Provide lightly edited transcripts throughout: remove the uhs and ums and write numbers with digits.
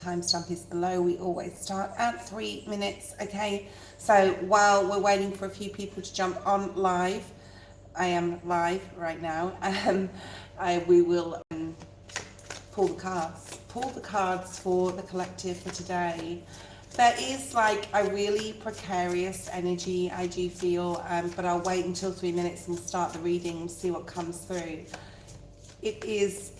timestamp is below. We always start at 3 minutes, okay? So while we're waiting for a few people to jump on live, I am live right now, we will pull the cards. Pull the cards for the collective for today. There is like a really precarious energy, I do feel, but I'll wait until 3 minutes and start the reading and see what comes through. It is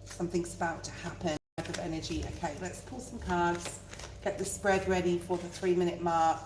something's about to happen type of energy. Okay, let's pull some cards, get the spread ready for the 3 minute mark.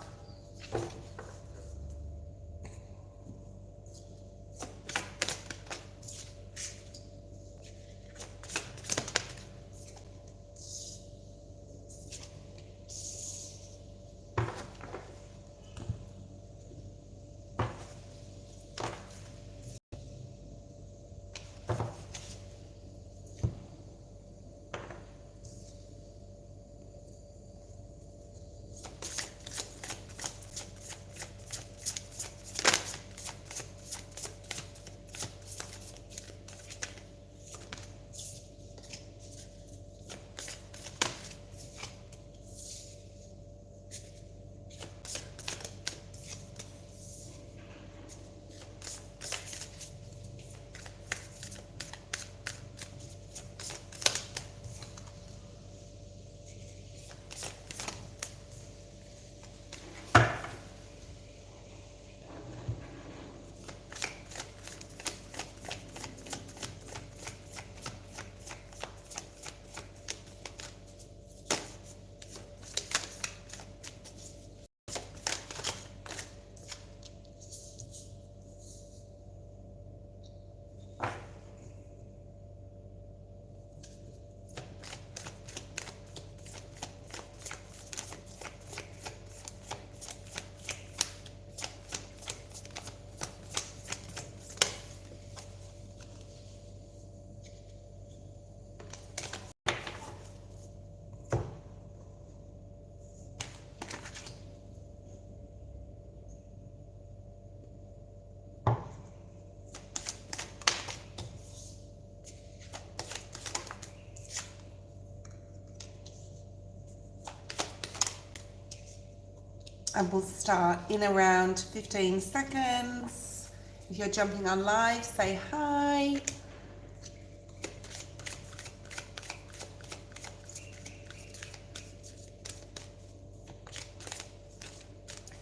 And we'll start in around 15 seconds. If you're jumping on live, say hi.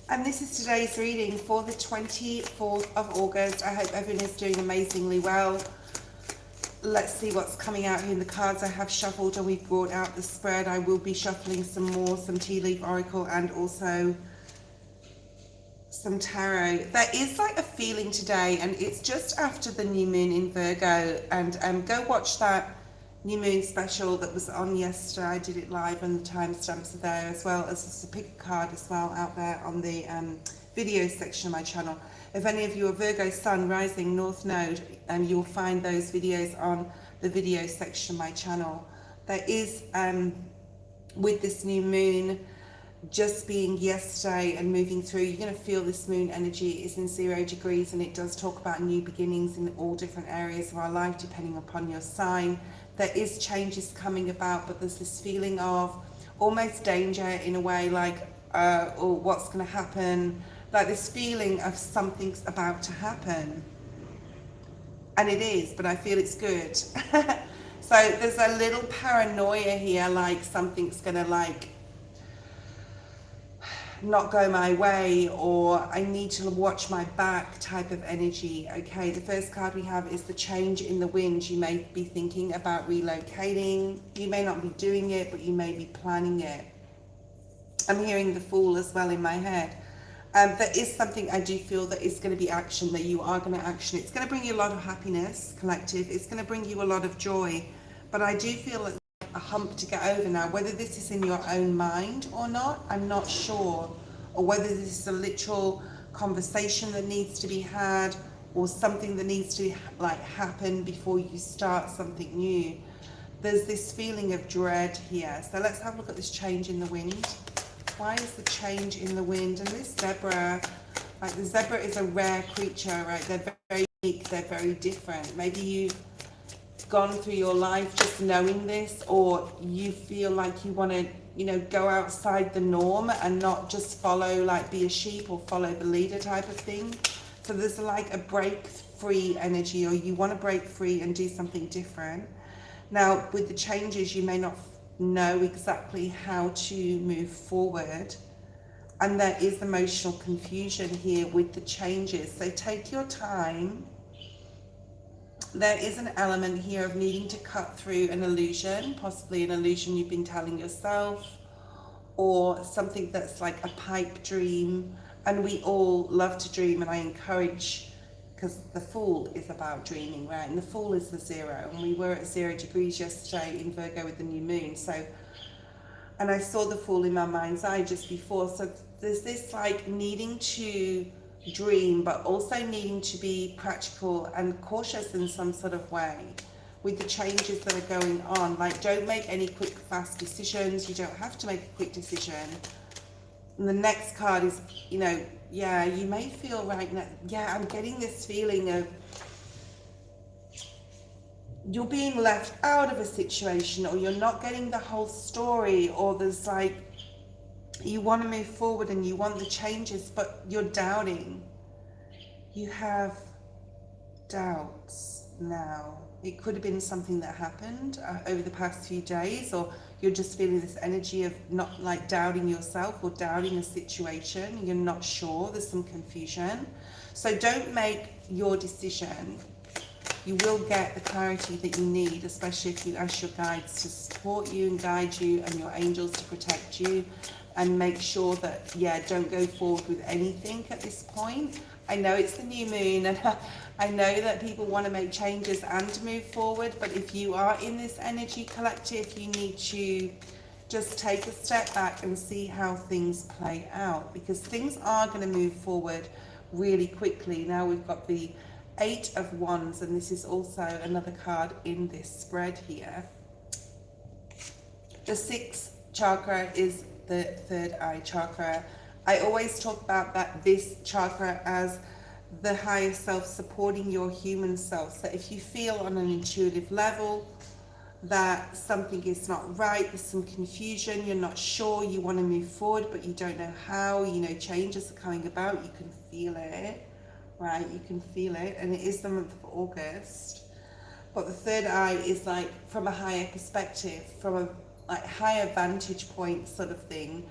And this is today's reading for the 24th of August. I hope everyone is doing amazingly well. Let's see what's coming out here in the cards I have shuffled, and we've brought out the spread. I will be shuffling some more, some tea leaf oracle, and also some tarot. There is like a feeling today, and it's just after the new moon in Virgo, and go watch that new moon special that was on yesterday. I did it live and the timestamps are there, as well as a pick a card as well out there on the video section of my channel. If any of you are Virgo Sun, Rising, North Node, you will find those videos on the video section of my channel. There is, with this new moon just being yesterday and moving through, you're going to feel this moon energy is in 0 degrees, and it does talk about new beginnings in all different areas of our life depending upon your sign. There is changes coming about, but there's this feeling of almost danger in a way, like or what's going to happen, like this feeling of something's about to happen, and it is, but I feel it's good. So there's a little paranoia here, like something's going to like not go my way, or I need to watch my back type of energy. Okay, the first card we have is the change in the wind. You may be thinking about relocating. You may not be doing it, but you may be planning it. I'm hearing the Fool as well in my head. There is something I do feel that is going to be action, that you are going to action. It's going to bring you a lot of happiness, collective. It's going to bring you a lot of joy, but I do feel like a hump to get over now. Whether this is in your own mind or not, I'm not sure, or whether this is a literal conversation that needs to be had, or something that needs to like happen before you start something new. There's this feeling of dread here. So let's have a look at this change in the wind. Why is the change in the wind? And this zebra, like the zebra is a rare creature, right? They're very unique, they're very different. Maybe you've gone through your life just knowing this, or you feel like you want to, you know, go outside the norm and not just follow, like be a sheep or follow the leader type of thing. So there's like a break free energy, or you want to break free and do something different. Now with the changes, you may not know exactly how to move forward, and there is emotional confusion here with the changes. So take your time. There is an element here of needing to cut through an illusion, possibly an illusion you've been telling yourself, or something that's like a pipe dream. And we all love to dream, and I encourage, because the Fool is about dreaming, right? And the Fool is the 0, and we were at 0 degrees yesterday in Virgo with the new moon. So, and I saw the Fool in my mind's eye just before. So there's this like needing to dream, but also needing to be practical and cautious in some sort of way with the changes that are going on. Like, don't make any quick, fast decisions. You don't have to make a quick decision. And the next card is, you know, yeah, you may feel right now, yeah, I'm getting this feeling of you're being left out of a situation, or you're not getting the whole story, or there's like, you want to move forward and you want the changes, but you're doubting. You have doubts now. It could have been something that happened over the past few days, or you're just feeling this energy of not like doubting yourself or doubting a situation. You're not sure. There's some confusion. So don't make your decision. You will get the clarity that you need, especially if you ask your guides to support you and guide you, and your angels to protect you, and make sure that, yeah, don't go forward with anything at this point. I know it's the new moon, and I know that people want to make changes and move forward, but if you are in this energy collective, you need to just take a step back and see how things play out, because things are going to move forward really quickly. Now we've got the 8 of Wands, and this is also another card in this spread here. The 6th chakra is the third eye chakra. I always talk about this chakra as the higher self supporting your human self. So if you feel on an intuitive level that something is not right, there's some confusion, you're not sure, you want to move forward but you don't know how, you know, changes are coming about, you can feel it, right? You can feel it, and it is the month of August. But the third eye is like from a higher perspective, from a like higher vantage point sort of thing.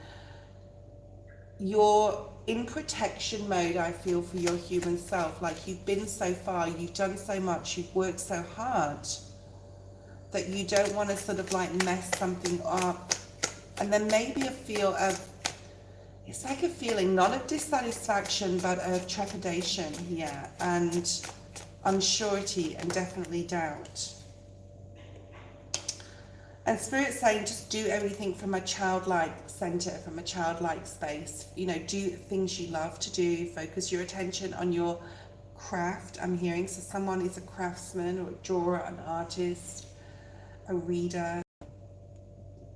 You're in protection mode, I feel, for your human self. Like, you've been so far, you've done so much, you've worked so hard, that you don't want to sort of like mess something up. And then maybe a feel of, it's like a feeling not of dissatisfaction but of trepidation here, and unsurety, and definitely doubt. And Spirit's saying just do everything from a childlike center, from a childlike space. You know, do things you love to do, focus your attention on your craft, I'm hearing. So someone is a craftsman or a drawer, an artist, a reader,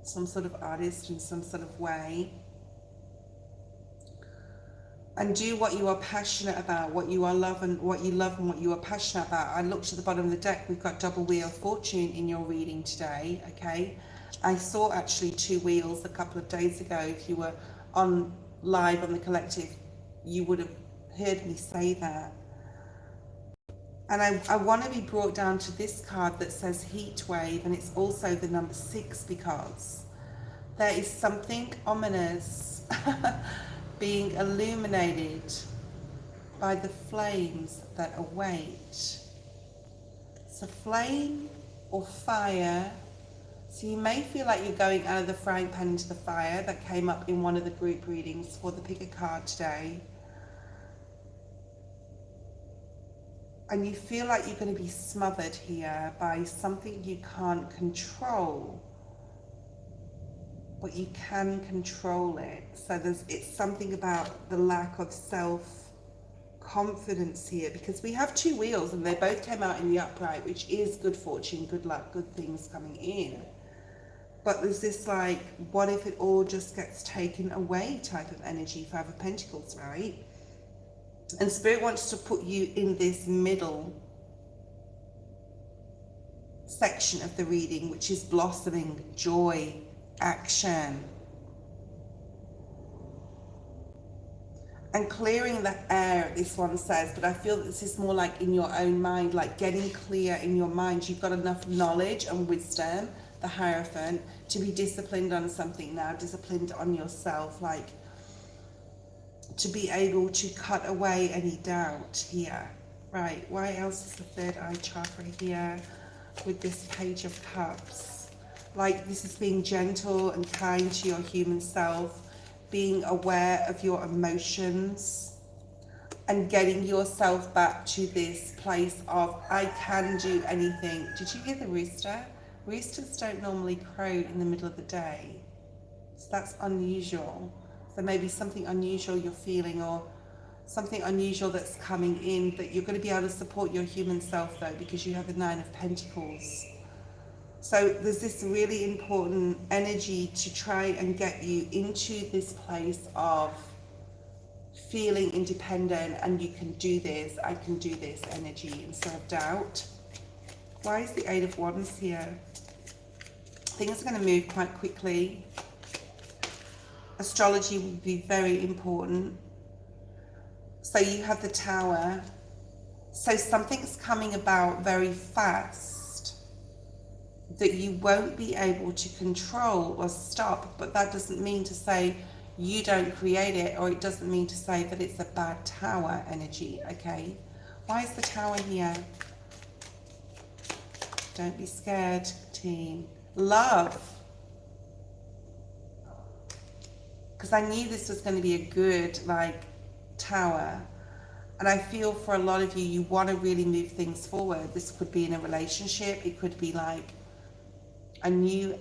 some sort of artist in some sort of way. And do what you are passionate about, what you love and what you are passionate about. I looked at the bottom of the deck, we've got double wheel of fortune in your reading today, okay? I saw actually 2 wheels a couple of days ago. If you were on live on the collective, you would have heard me say that. And I want to be brought down to this card that says heat wave, and it's also the number 6, because there is something ominous being illuminated by the flames that await. So flame or fire. So you may feel like you're going out of the frying pan into the fire. That came up in one of the group readings for the pick a card today. And you feel like you're going to be smothered here by something you can't control, but you can control it. So it's something about the lack of self-confidence here, because we have 2 wheels and they both came out in the upright, which is good fortune, good luck, good things coming in. But there's this like, what if it all just gets taken away type of energy, 5 of Pentacles, right? And Spirit wants to put you in this middle section of the reading, which is blossoming, joy, action. And clearing the air, this one says, but I feel this is more like in your own mind, like getting clear in your mind. You've got enough knowledge and wisdom, the Hierophant, to be disciplined on something now, disciplined on yourself, like to be able to cut away any doubt here. Right, why else is the third eye chakra here with this Page of Cups? Like this is being gentle and kind to your human self, being aware of your emotions and getting yourself back to this place of I can do anything. Did you hear the rooster? Roosters don't normally crow in the middle of the day, so that's unusual. So maybe something unusual you're feeling, or something unusual that's coming in, that you're going to be able to support your human self though, because you have the Nine of Pentacles. So there's this really important energy to try and get you into this place of feeling independent, and you can do this, I can do this energy instead of doubt. Why is the Eight of Wands here? Things are going to move quite quickly. Astrology will be very important. So you have the Tower. So something's coming about very fast that you won't be able to control or stop, but that doesn't mean to say you don't create it, or it doesn't mean to say that it's a bad Tower energy, okay? Why is the Tower here? Don't be scared, team. Love. Because I knew this was going to be a good, like, Tower. And I feel for a lot of you, you want to really move things forward. This could be in a relationship. It could be like a new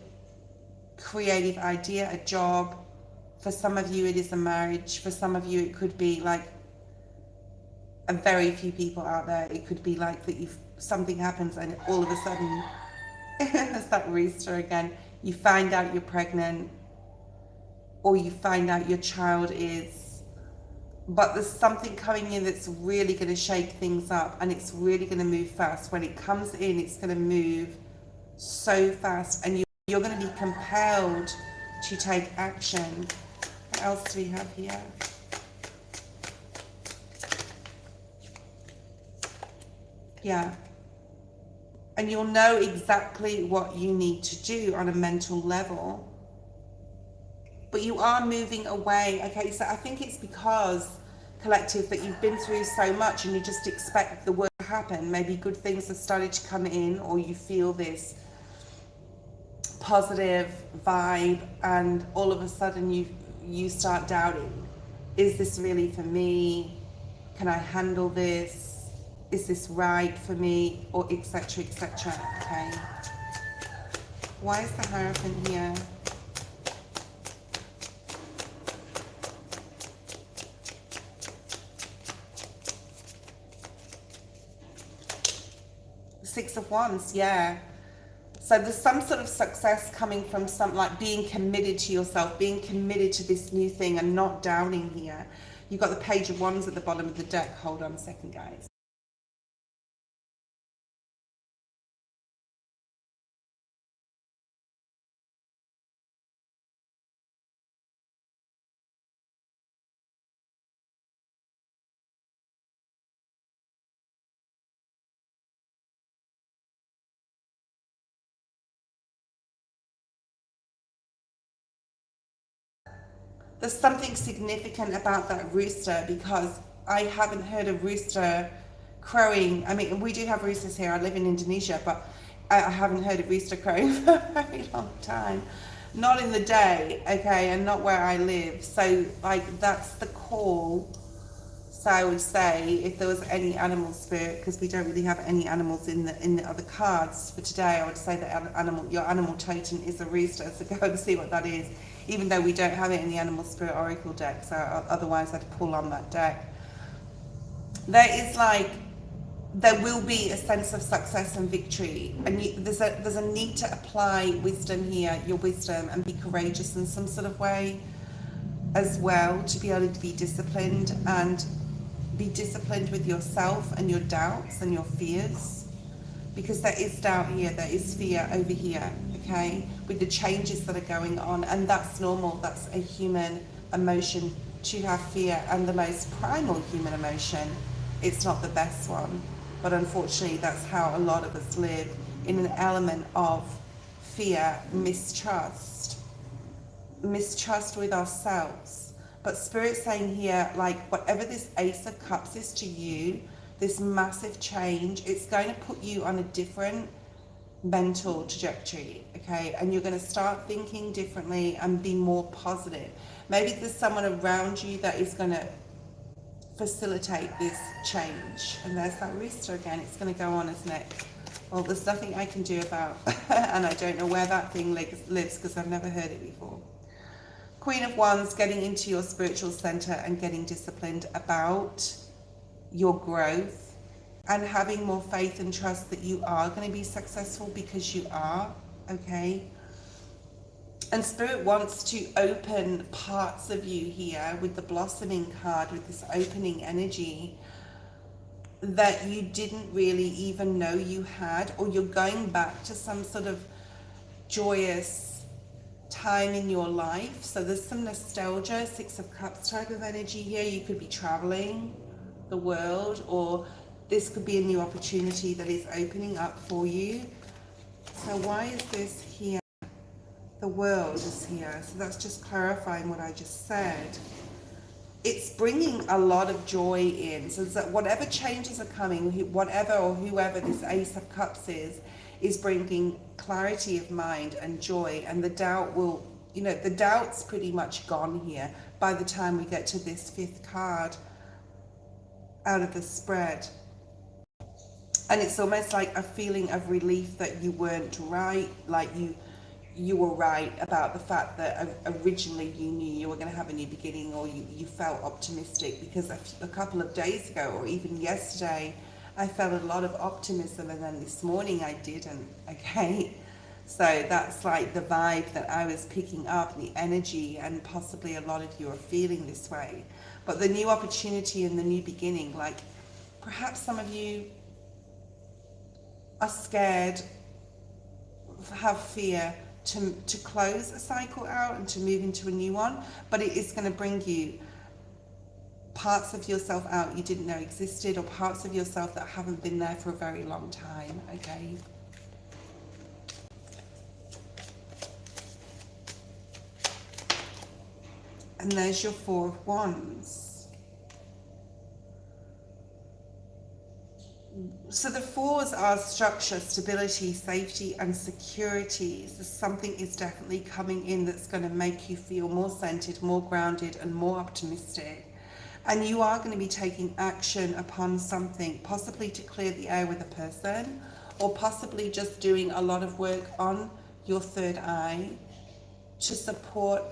creative idea, a job. For some of you, it is a marriage. For some of you, it could be like a very few people out there. It could be like that something happens and all of a sudden, it's that rooster again. You find out you're pregnant, or you find out your child is, but there's something coming in that's really going to shake things up, and it's really going to move fast. When it comes in, it's going to move so fast, and you're going to be compelled to take action. What else do we have here? Yeah. And you'll know exactly what you need to do on a mental level. But you are moving away. Okay, so I think it's because, collective, that you've been through so much and you just expect the worst to happen. Maybe good things have started to come in, or you feel this positive vibe, and all of a sudden you start doubting. Is this really for me? Can I handle this? Is this right for me? Or etc, etc. Okay. Why is the Hierophant here? Six of Wands, yeah. So there's some sort of success coming from like being committed to yourself, being committed to this new thing and not doubting here. You've got the Page of Wands at the bottom of the deck. Hold on a second, guys. There's something significant about that rooster, because I haven't heard a rooster crowing. I mean, we do have roosters here. I live in Indonesia, but I haven't heard a rooster crowing for a very long time. Not in the day, okay, and not where I live. So, like, that's the call. So I would say, if there was any animal spirit, because we don't really have any animals in the other cards for today, I would say that your animal totem is a rooster. So go and see what that is. Even though we don't have it in the Animal Spirit Oracle deck, so otherwise I'd pull on that deck. There will be a sense of success and victory, and there's a need to apply wisdom here, your wisdom, and be courageous in some sort of way as well, to be able to be disciplined, and be disciplined with yourself and your doubts and your fears, because there is doubt here, there is fear over here, okay, with the changes that are going on, and that's normal. That's a human emotion to have fear, and the most primal human emotion. It's not the best one, but unfortunately that's how a lot of us live, in an element of fear, mistrust with ourselves. But Spirit's saying here, like, whatever this Ace of Cups is to you, this massive change, it's going to put you on a different mental trajectory, okay? And you're going to start thinking differently and be more positive. Maybe there's someone around you that is going to facilitate this change. And there's that rooster again. It's going to go on, isn't it? Well, there's nothing I can do about and I don't know where that thing lives because I've never heard it before. Queen of Wands, getting into your spiritual center and getting disciplined about your growth and having more faith and trust that you are going to be successful, because you are, okay? And Spirit wants to open parts of you here with the blossoming card, with this opening energy that you didn't really even know you had, or you're going back to some sort of joyous time in your life. So there's some nostalgia, Six of Cups type of energy here. You could be traveling the world, or this could be a new opportunity that is opening up for you. So why is this here? The World is here. So that's just clarifying what I just said. It's bringing a lot of joy in. So that whatever changes are coming, whatever or whoever this Ace of Cups is bringing clarity of mind and joy. And the doubt will, you know, the doubt's pretty much gone here by the time we get to this fifth card out of the spread. And it's almost like a feeling of relief that you weren't right, like you were right about the fact that originally you knew you were going to have a new beginning, or you felt optimistic, because a couple of days ago, or even yesterday, I felt a lot of optimism, and then this morning I didn't, okay? So that's like the vibe that I was picking up, the energy, and possibly a lot of you are feeling this way. But the new opportunity and the new beginning, like perhaps some of you are scared, have fear to close a cycle out and to move into a new one, but it is going to bring you parts of yourself out you didn't know existed, or parts of yourself that haven't been there for a very long time, okay? And there's your Four of Wands. So the fours are structure, stability, safety, and security. So something is definitely coming in that's going to make you feel more centered, more grounded, and more optimistic. And you are going to be taking action upon something, possibly to clear the air with a person, or possibly just doing a lot of work on your third eye to support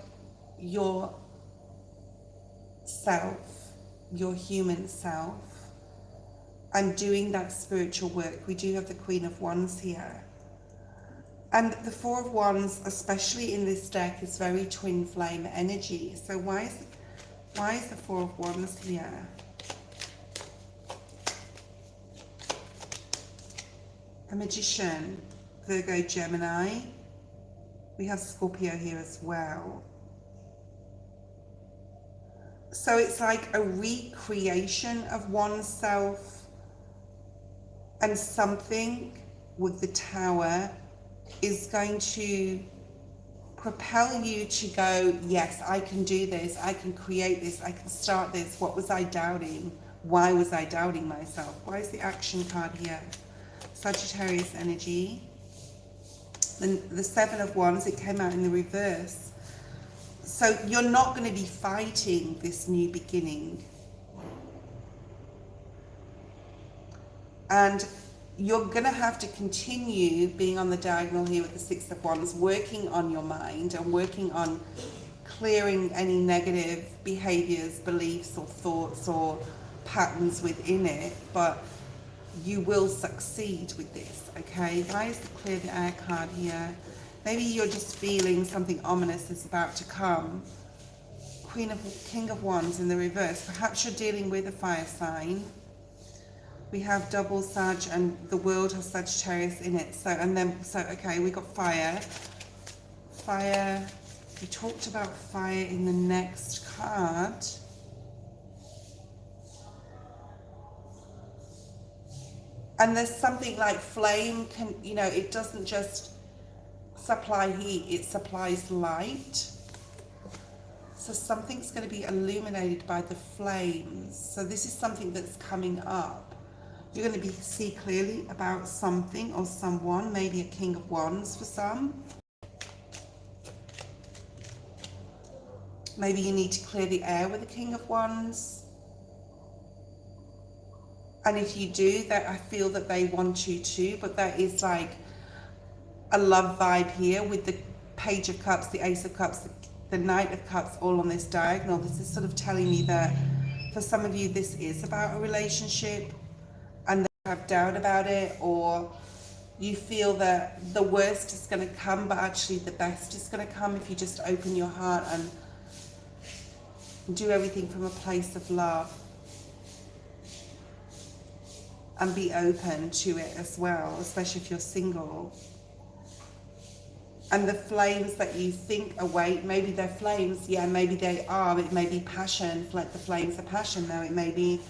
your self, your human self, and doing that spiritual work. We do have the Queen of Wands here. And the Four of Wands, especially in this deck, is very twin flame energy. So why is the Four of Wands here? The Magician, Virgo, Gemini. We have Scorpio here as well. So it's like a recreation of oneself, and something with the Tower is going to propel you to go, yes, I can do this, I can create this, I can start this. What was I doubting? Why was I doubting myself? Why is the Action card here? Sagittarius energy. Then the Seven of Wands, it came out in the reverse. So you're not going to be fighting this new beginning. And you're going to have to continue being on the diagonal here with the Six of Wands, working on your mind and working on clearing any negative behaviors, beliefs, or thoughts, or patterns within it. But you will succeed with this, okay? Why is the Clear the Air card here? Maybe you're just feeling something ominous is about to come. King of Wands in the reverse. Perhaps you're dealing with a fire sign. We have double Sag, and the world has Sagittarius in it. So, and then, so, okay, we got fire. Fire. We talked about fire in the next card. And there's something like flame can, you know, it doesn't just supply heat, it supplies light. So something's going to be illuminated by the flames. So this is something that's coming up. You're going to see clearly about something or someone, maybe a King of Wands for some. Maybe you need to clear the air with a King of Wands. And if you do, that I feel that they want you to, but that is like a love vibe here with the Page of Cups, the Ace of Cups, the Knight of Cups all on this diagonal. This is sort of telling me that for some of you this is about a relationship and they have doubt about it, or you feel that the worst is going to come but actually the best is going to come if you just open your heart and do everything from a place of love and be open to it as well, especially if you're single. And the flames that you think await, maybe they're flames, yeah, maybe they are. It may be passion, like the flames of passion. Now it may be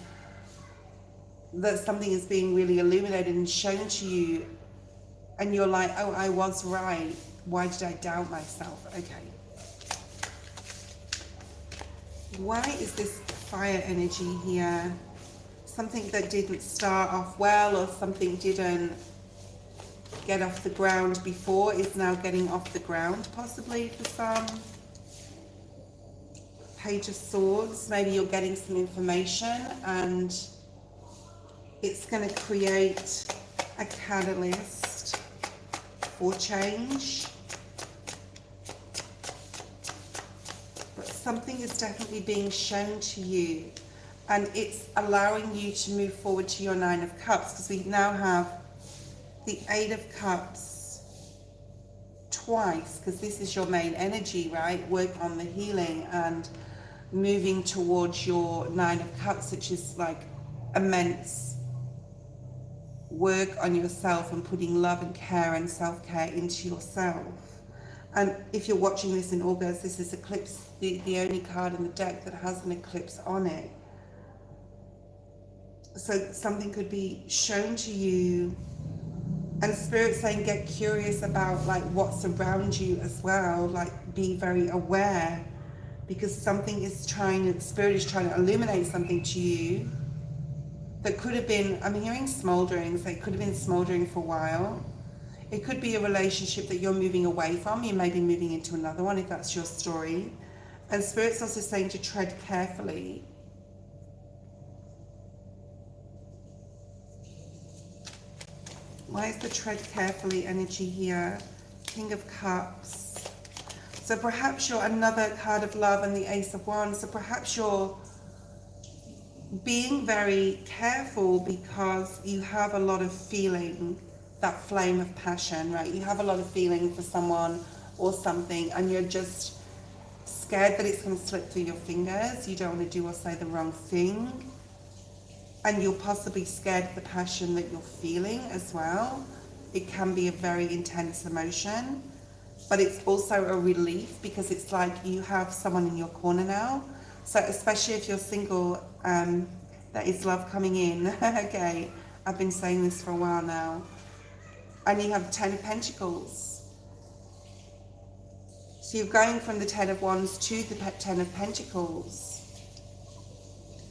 that something is being really illuminated and shown to you, and you're like, oh, I was right. Why did I doubt myself? Okay. Why is this fire energy here? Something that didn't start off well, or something didn't get off the ground before is now getting off the ground, possibly for some. Page of Swords, maybe you're getting some information and it's going to create a catalyst for change. But something is definitely being shown to you, and it's allowing you to move forward to your Nine of Cups, because we now have the Eight of Cups twice, because this is your main energy, right? Work on the healing and moving towards your Nine of Cups, which is like immense work on yourself and putting love and care and self-care into yourself. And if you're watching this in August, this is eclipse, the only card in the deck that has an eclipse on it. So something could be shown to you, and Spirit saying get curious about like what's around you as well, like be very aware, because something is Spirit is trying to illuminate something to you that could have been, I'm hearing smouldering, so it could have been smouldering for a while. It could be a relationship that you're moving away from. You may be moving into another one if that's your story. And Spirit's also saying to tread carefully. Why is the tread carefully energy here? King of Cups. So perhaps you're another card of love and the Ace of Wands. So perhaps you're being very careful because you have a lot of feeling, that flame of passion, right? You have a lot of feeling for someone or something, and you're just scared that it's going to slip through your fingers. You don't want to do or say the wrong thing. And you're possibly scared of the passion that you're feeling as well. It can be a very intense emotion, but it's also a relief because it's like you have someone in your corner now. So especially if you're single, that is love coming in. Okay, I've been saying this for a while now. And you have 10 of Pentacles. So you're going from the 10 of Wands to the 10 of Pentacles.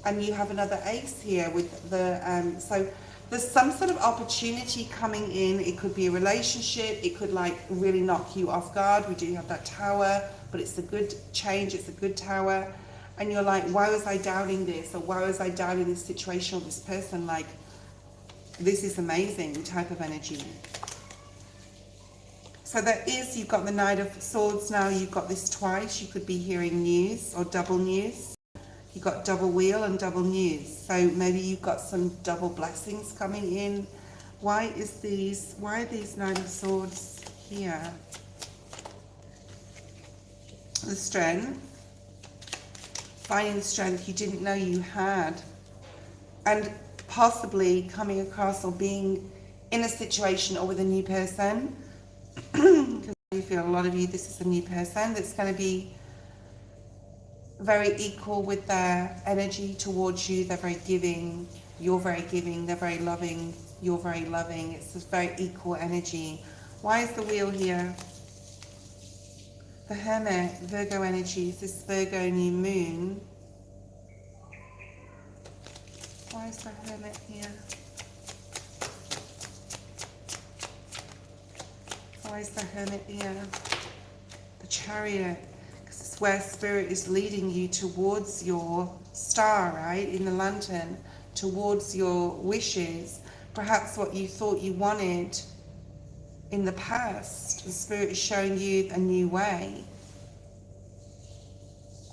And you have another ace here with the, so there's some sort of opportunity coming in. It could be a relationship. It could like really knock you off guard. We do have that tower, but it's a good change. It's a good tower. And you're like, why was I doubting this? Or why was I doubting this situation or this person? Like, this is amazing type of energy. So that is, you've got the Knight of Swords now. You've got this twice. You could be hearing news or double news. You've got double wheel and double news. So maybe you've got some double blessings coming in. Why are these Knight of Swords here? The strength. Finding the strength you didn't know you had. And possibly coming across or being in a situation or with a new person. Because I feel a lot of you, this is a new person that's going to be very equal with their energy towards you. They're very giving, you're very giving, they're very loving, you're very loving. It's this very equal energy. Why is the wheel here? The Hermit, Virgo energies, this Virgo new moon. Why is the Hermit here? Why is the Hermit here? The Chariot, because it's where Spirit is leading you towards your star, right? In the lantern, towards your wishes. Perhaps what you thought you wanted in the past. The Spirit is showing you a new way.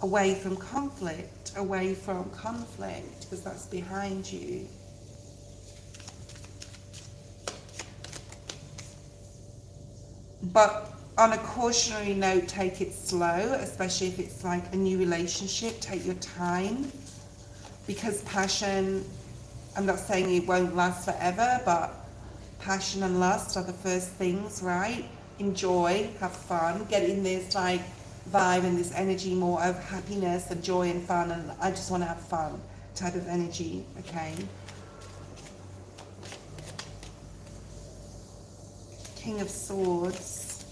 Away from conflict, because that's behind you. But on a cautionary note, take it slow, especially if it's like a new relationship. Take your time, because passion, I'm not saying it won't last forever, but passion and lust are the first things, right? Enjoy, have fun, get in this like vibe and this energy more of happiness and joy and fun, and I just want to have fun type of energy, okay? King of Swords.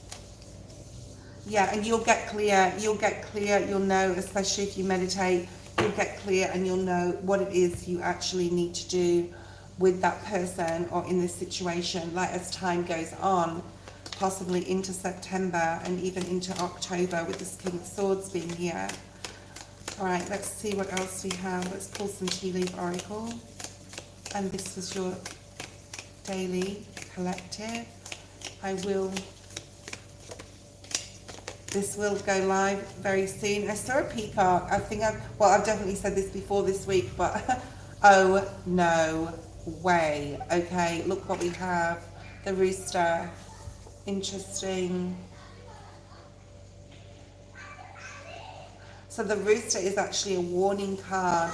Yeah, and you'll get clear, you'll know, especially if you meditate, you'll get clear and you'll know what it is you actually need to do with that person or in this situation, like as time goes on, possibly into September and even into October with this King of Swords being here. All right, let's see what else we have. Let's pull some tea leaf oracle. And this was your daily collective. This will go live very soon. I saw a peacock. I've definitely said this before this week, but oh no way. Okay, look what we have. The rooster. Interesting. So the rooster is actually a warning card.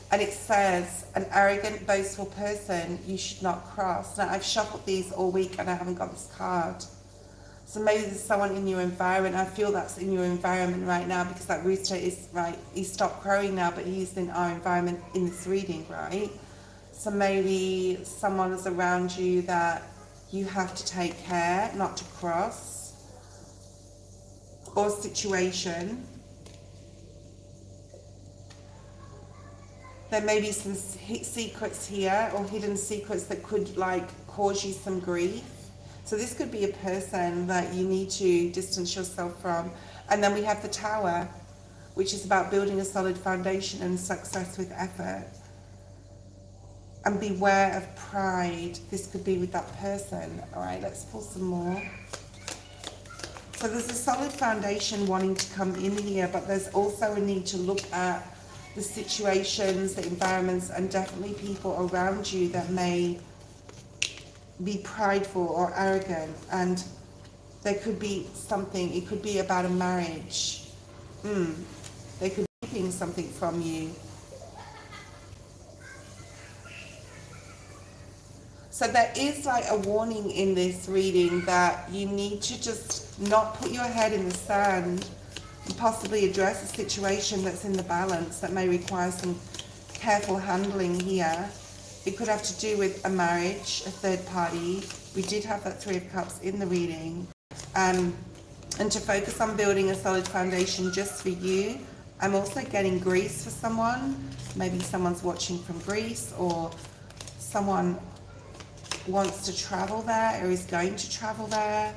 And it says, an arrogant, boastful person you should not cross. Now, I've shuffled these all week and I haven't got this card. So maybe there's someone in your environment. I feel that's in your environment right now, because that rooster is, right, he stopped crowing now, but he's in our environment in this reading, right? So maybe someone is around you that you have to take care not to cross, or situation. There may be some secrets here, or hidden secrets that could like cause you some grief. So this could be a person that you need to distance yourself from. And then we have the Tower, which is about building a solid foundation and success with effort. And beware of pride. This could be with that person. All right, let's pull some more. So there's a solid foundation wanting to come in here, but there's also a need to look at the situations, the environments, and definitely people around you that may be prideful or arrogant. And there could be something, it could be about a marriage. They could be keeping something from you. So there is like a warning in this reading that you need to just not put your head in the sand and possibly address a situation that's in the balance that may require some careful handling here. It could have to do with a marriage, a third party. We did have that Three of Cups in the reading. And to focus on building a solid foundation just for you. I'm also getting Greece for someone. Maybe someone's watching from Greece, or someone wants to travel there or is going to travel there.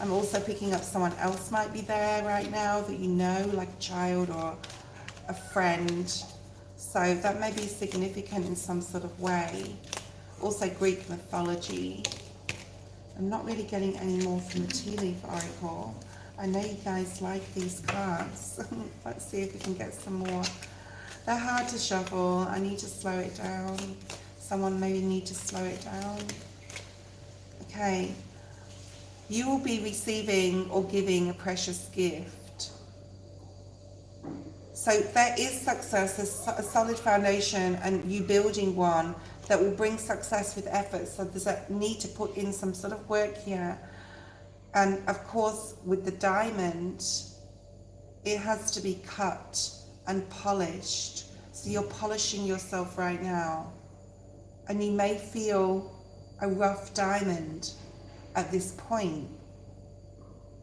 I'm also picking up someone else might be there right now that you know, like a child or a friend. So that may be significant in some sort of way. Also Greek mythology. I'm not really getting any more from the Tea Leaf Oracle. I know you guys like these cards. Let's see if we can get some more. They're hard to shuffle. I need to slow it down. Someone maybe need to slow it down. Okay. You will be receiving or giving a precious gift. So there is success, a solid foundation, and you building one that will bring success with effort. So there's a need to put in some sort of work here. And of course, with the diamond, it has to be cut and polished. So you're polishing yourself right now. And you may feel a rough diamond at this point.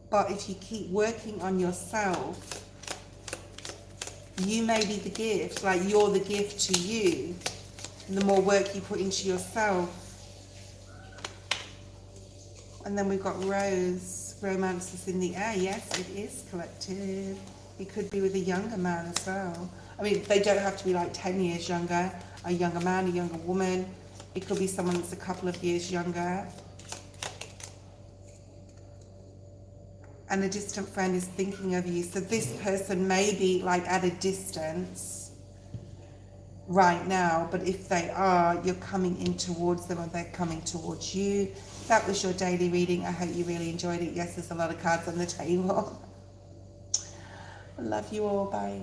But if you keep working on yourself, you may be the gift, like you're the gift to you. And the more work you put into yourself. And then we've got Rose, romance is in the air. Yes, it is collective. It could be with a younger man as well. I mean, they don't have to be like 10 years younger. A younger man, a younger woman. It could be someone that's a couple of years younger. And a distant friend is thinking of you. So this person may be like at a distance right now, but if they are, you're coming in towards them or they're coming towards you. That was your daily reading. I hope you really enjoyed it. Yes, there's a lot of cards on the table. I love you all. Bye.